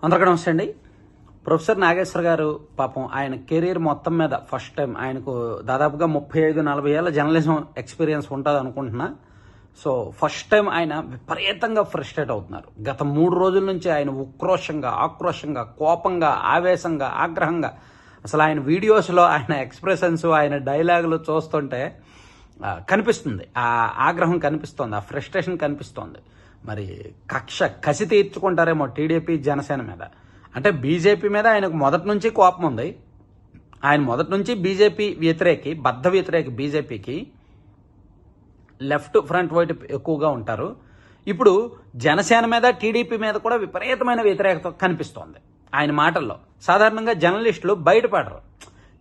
అందరికీ నమస్తే అండి. ప్రొఫెసర్ నాగేశ్వర్ గారు పాపం ఆయన కెరీర్ మొత్తం మీద ఫస్ట్ టైం ఆయనకు దాదాపుగా 35-40 ఏళ్ళ జర్నలిజం ఎక్స్పీరియన్స్ ఉంటుంది అనుకుంటున్నా. సో ఫస్ట్ టైం ఆయన విపరీతంగా ఫ్రస్ట్రేట్ అవుతున్నారు. గత 3 రోజుల నుంచి ఆయన ఉక్రోషంగా, ఆక్రోషంగా, కోపంగా, ఆవేశంగా, ఆగ్రహంగా, అసలు ఆయన వీడియోస్లో ఆయన ఎక్స్ప్రెషన్స్, ఆయన డైలాగులు చూస్తుంటే కనిపిస్తుంది. ఆ ఆగ్రహం కనిపిస్తోంది, ఆ ఫ్రస్ట్రేషన్ కనిపిస్తోంది. మరి కసి తీర్చుకుంటారేమో టీడీపీ జనసేన మీద. అంటే బీజేపీ మీద ఆయనకు మొదటి నుంచి కోపం ఉంది. ఆయన మొదటి నుంచి బీజేపీ వ్యతిరేకి, బద్ధ వ్యతిరేకి బీజేపీకి. లెఫ్ట్ ఫ్రంట్ వైట్ ఎక్కువగా ఉంటారు. ఇప్పుడు జనసేన మీద, టీడీపీ మీద కూడా విపరీతమైన వ్యతిరేకత కనిపిస్తోంది ఆయన మాటల్లో. సాధారణంగా జర్నలిస్టులు బయటపడరు.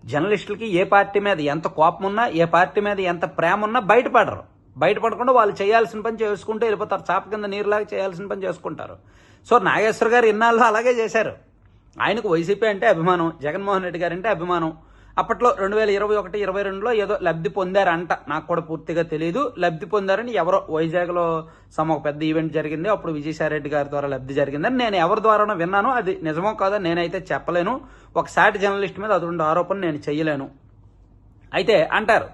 జర్నలిస్టులకి ఏ పార్టీ మీద ఎంత కోపం ఉన్నా, ఏ పార్టీ మీద ఎంత ప్రేమ ఉన్నా బయటపడరు. బయటపడకుండా వాళ్ళు చేయాల్సిన పని చేసుకుంటూ వెళ్ళిపోతారు. చాప కింద నీరులాగా చేయాల్సిన పని చేసుకుంటారు. సో నాగేశ్వర్ గారు ఇన్నాళ్ళు అలాగే చేశారు. ఆయనకు వైసీపీ అంటే అభిమానం, జగన్మోహన్ రెడ్డి గారు అంటే అభిమానం. అప్పట్లో 2021-22లో ఏదో లబ్ధి పొందారంట, నాకు కూడా పూర్తిగా తెలియదు. లబ్ధి పొందారని ఎవరో వైజాగ్లో ఒక పెద్ద ఈవెంట్ జరిగింది, అప్పుడు విజయసాయిరెడ్డి గారి ద్వారా లబ్ధి జరిగిందని నేను ఎవరి ద్వారానో విన్నాను. అది నిజమో కాదో నేనైతే చెప్పలేను. ఒక సాటి జర్నలిస్ట్ మీద అటువంటి ఆరోపణ నేను చెయ్యలేను. అయితే అంటారు.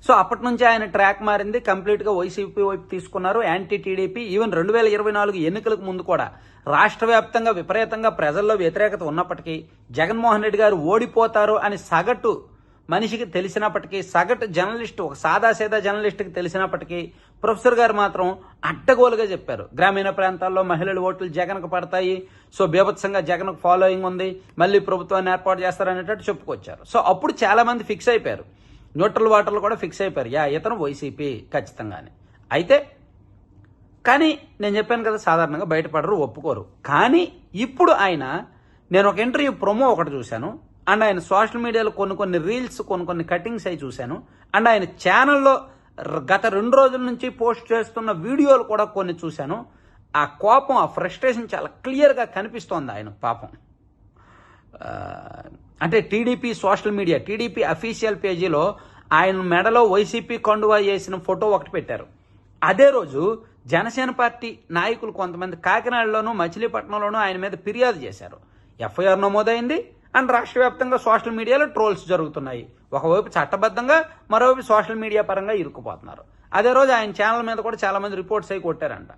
సో అప్పటి నుంచి ఆయన ట్రాక్ మారింది, కంప్లీట్గా వైసీపీ వైపు తీసుకున్నారు, యాంటీ టీడీపీ. ఈవెన్ 2024 ఎన్నికలకు ముందు కూడా రాష్ట్ర వ్యాప్తంగా విపరీతంగా ప్రజల్లో వ్యతిరేకత ఉన్నప్పటికీ, జగన్మోహన్ రెడ్డి గారు ఓడిపోతారు అని సగటు మనిషికి తెలిసినప్పటికీ, సగటు జర్నలిస్టు, ఒక సాదాసీదా జర్నలిస్టుకి తెలిసినప్పటికీ, ప్రొఫెసర్ గారు మాత్రం అడ్డగోలుగా చెప్పారు. గ్రామీణ ప్రాంతాల్లో మహిళల ఓట్లు జగన్కు పడతాయి, సో బీభత్సంగా జగన్కు ఫాలోయింగ్ ఉంది, మళ్ళీ ప్రభుత్వాన్ని ఏర్పాటు చేస్తారనేటట్టు చెప్పుకొచ్చారు. సో అప్పుడు చాలా మంది ఫిక్స్ అయిపోయారు, న్యూట్రల్ వాటర్లు కూడా ఫిక్స్ అయిపోయారు, ఇతను వైసీపీ ఖచ్చితంగానే. అయితే కానీ నేను చెప్పాను కదా, సాధారణంగా బయటపడరు, ఒప్పుకోరు. కానీ ఇప్పుడు నేను ఒక ఇంటర్వ్యూ ప్రొమో ఒకటి చూశాను, అండ్ ఆయన సోషల్ మీడియాలో కొన్ని రీల్స్, కొన్ని కటింగ్స్ అయి చూశాను, అండ్ ఆయన ఛానల్లో గత 2 రోజుల నుంచి పోస్ట్ చేస్తున్న వీడియోలు కూడా కొన్ని చూశాను. ఆ కోపం, ఆ ఫ్రస్ట్రేషన్ చాలా క్లియర్గా కనిపిస్తోంది ఆయన పాపం. అంటే TDP social media, TDP official పేజీలో ఆయన మెడలో వైసీపీ కండువా వేసిన ఫోటో ఒకటి పెట్టారు. అదే రోజు జనసేన పార్టీ నాయకులు కొంతమంది కాకినాడలోనూ, మచిలీపట్నంలోనూ ఆయన మీద ఫిర్యాదు చేశారు. ఎఫ్ఐఆర్ నమోదైంది, అండ్ రాష్ట్ర వ్యాప్తంగా సోషల్ మీడియాలో ట్రోల్స్ జరుగుతున్నాయి. ఒకవైపు చట్టబద్ధంగా, మరోవైపు సోషల్ మీడియా పరంగా ఇరుక్కుపోతున్నారు. అదే రోజు ఆయన ఛానల్ మీద కూడా చాలా మంది రిపోర్ట్స్ అయి కొట్టారంట.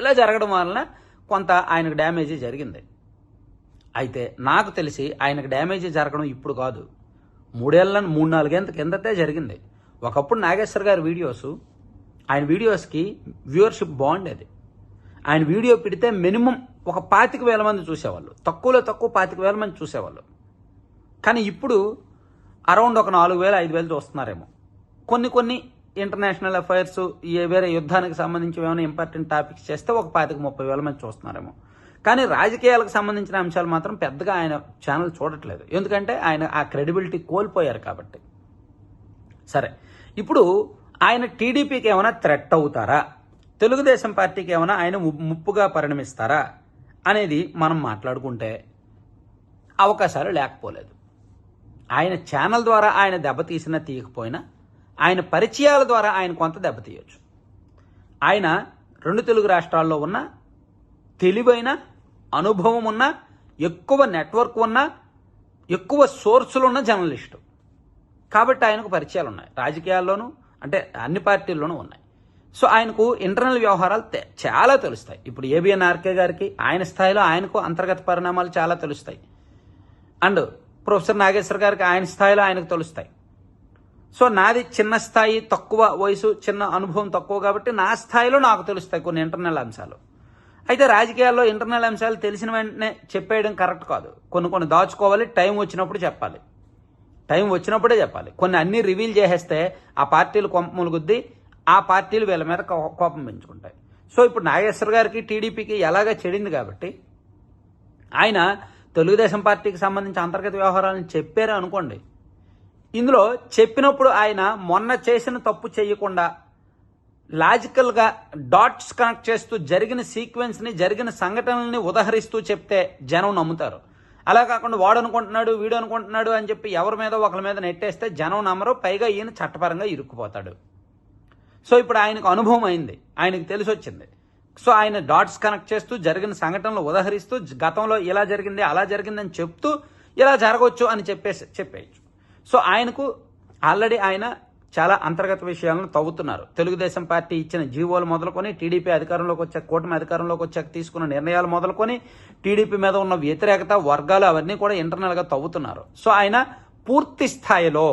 ఇలా జరగడం వలన కొంత ఆయనకు డ్యామేజీ జరిగింది. అయితే నాకు తెలిసి ఆయనకు డ్యామేజీ జరగడం ఇప్పుడు కాదు, 3-4 ఏళ్ళ కిందటే జరిగింది. ఒకప్పుడు నాగేశ్వర్ గారి ఆయన వీడియోస్కి వ్యూవర్షిప్ బాగుండేది. ఆయన వీడియో పెడితే మినిమం ఒక 25,000 మంది చూసేవాళ్ళు, తక్కువలో తక్కువ 25,000 మంది చూసేవాళ్ళు. కానీ ఇప్పుడు అరౌండ్ ఒక 4,000-5,000 చూస్తున్నారేమో. కొన్ని ఇంటర్నేషనల్ అఫైర్స్, వేరే యుద్ధానికి సంబంధించి ఏమైనా ఇంపార్టెంట్ టాపిక్స్ చేస్తే ఒక 25,000-30,000 మంది చూస్తున్నారేమో. కానీ రాజకీయాలకు సంబంధించిన అంశాలు మాత్రం పెద్దగా ఆయన ఛానల్ చూడట్లేదు, ఎందుకంటే ఆయన ఆ క్రెడిబిలిటీ కోల్పోయారు కాబట్టి. సరే, ఇప్పుడు ఆయన టీడీపీకి ఏమైనా థ్రెట్ అవుతారా, తెలుగుదేశం పార్టీకి ఏమైనా ఆయన ముప్పుగా పరిణమిస్తారా అనేది మనం మాట్లాడుకుంటే అవకాశాలు లేకపోలేదు. ఆయన ఛానల్ ద్వారా ఆయన దెబ్బతీసినా తీయకపోయినా, ఆయన పరిచయాల ద్వారా ఆయన కొంత దెబ్బతీయచ్చు. ఆయన 2 తెలుగు రాష్ట్రాల్లో ఉన్న తెలివైన, అనుభవం ఉన్న, ఎక్కువ నెట్వర్క్ ఉన్న, ఎక్కువ సోర్సులు ఉన్న జర్నలిస్టు కాబట్టి ఆయనకు పరిచయాలు ఉన్నాయి. రాజకీయాల్లోనూ, అంటే అన్ని పార్టీల్లోనూ ఉన్నాయి. సో ఆయనకు ఇంటర్నల్ వ్యవహారాలు చాలా తెలుస్తాయి. ఇప్పుడు ఏబిఎన్ ఆర్కే గారికి ఆయన స్థాయిలో ఆయనకు అంతర్గత పరిణామాలు చాలా తెలుస్తాయి, అండ్ ప్రొఫెసర్ నాగేశ్వర్ గారికి ఆయన స్థాయిలో ఆయనకు తెలుస్తాయి. సో నాది చిన్న స్థాయి, తక్కువ వయసు, చిన్న అనుభవం తక్కువ కాబట్టి నా స్థాయిలో నాకు తెలుస్తాయి కొన్ని ఇంటర్నల్ అంశాలు. అయితే రాజకీయాల్లో ఇంటర్నల్ అంశాలు తెలిసిన వెంటనే చెప్పేయడం కరెక్ట్ కాదు. కొన్ని దాచుకోవాలి, టైం వచ్చినప్పుడు చెప్పాలి, టైం వచ్చినప్పుడే చెప్పాలి. కొన్ని అన్నీ రివీల్ చేసేస్తే ఆ పార్టీలు కొంపములు గుద్ది ఆ పార్టీలు వీళ్ళ మీద కోపం పెంచుకుంటాయి. సో ఇప్పుడు నాగేశ్వర్ గారికి టీడీపీకి ఎలాగా చెడింది కాబట్టి ఆయన తెలుగుదేశం పార్టీకి సంబంధించి అంతర్గత వ్యవహారాలను చెప్పారు అనుకోండి. ఇందులో చెప్పినప్పుడు ఆయన మొన్న చేసిన తప్పు చేయకుండా లాజికల్గా డాట్స్ కనెక్ట్ చేస్తూ జరిగిన సీక్వెన్స్ని, జరిగిన సంఘటనల్ని ఉదహరిస్తూ చెప్తే జనం నమ్ముతారు. అలా కాకుండా వాడు అనుకుంటున్నాడు, వీడు అనుకుంటున్నాడు అని చెప్పి ఎవరి మీద ఒకరి మీద నెట్టేస్తే జనం నమ్మరు, పైగా ఈయన చట్టపరంగా ఇరుక్కుపోతాడు. సో ఇప్పుడు ఆయనకు అనుభవం అయింది, ఆయనకు తెలిసి వచ్చింది. సో ఆయన డాట్స్ కనెక్ట్ చేస్తూ జరిగిన సంఘటనలు ఉదహరిస్తూ గతంలో ఇలా జరిగింది అలా జరిగిందని చెప్తూ ఇలా జరగవచ్చు అని చెప్పేయచ్చు. సో ఆయనకు ఆల్రెడీ ఆయన చాలా అంతర్గత విషయాలను తవ్వుతున్నారు. తెలుగుదేశం పార్టీ ఇచ్చిన జీవోలు మొదలుకొని, టీడీపీ అధికారంలోకి వచ్చాక, కూటమి అధికారంలోకి వచ్చాక తీసుకున్న నిర్ణయాలు మొదలుకొని, టీడీపీ మీద ఉన్న వ్యతిరేకత వర్గాలు అవన్నీ కూడా ఇంటర్నల్గా తవ్వుతున్నారు. సో ఆయన పూర్తి స్థాయిలో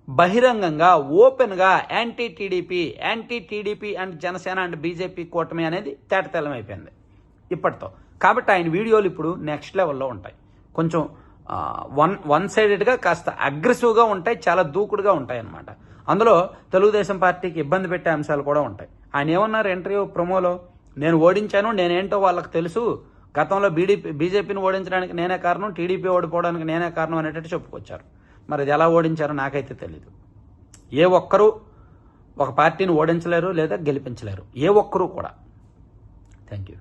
బహిరంగంగా ఓపెన్గా anti TDP and Janasena and BJP కూటమి అనేది తేటతెల్లమైపోయింది ఇప్పటితో. కాబట్టి ఆయన వీడియోలు ఇప్పుడు నెక్స్ట్ లెవెల్లో ఉంటాయి. కొంచెం వన్ సైడెడ్గా కాస్త అగ్రెసివ్గా ఉంటాయి, చాలా దూకుడుగా ఉంటాయి అన్నమాట. అందులో తెలుగుదేశం పార్టీకి ఇబ్బంది పెట్టే అంశాలు కూడా ఉంటాయి. ఆయన ఏమన్నారు ఇంటర్వ్యూ ప్రమోలో, నేను ఓడించాను, నేనేంటో వాళ్ళకి తెలుసు, గతంలో బీజేపీని ఓడించడానికి నేనే కారణం, టీడీపీ ఓడిపోవడానికి నేనే కారణం అనేటట్టు చెప్పుకొచ్చారు. మరి అది ఎలా ఓడించారో నాకైతే తెలీదు. ఏ ఒక్కరూ ఒక పార్టీని ఓడించలేరు లేదా గెలిపించలేరు, ఏ ఒక్కరూ కూడా. Thank you.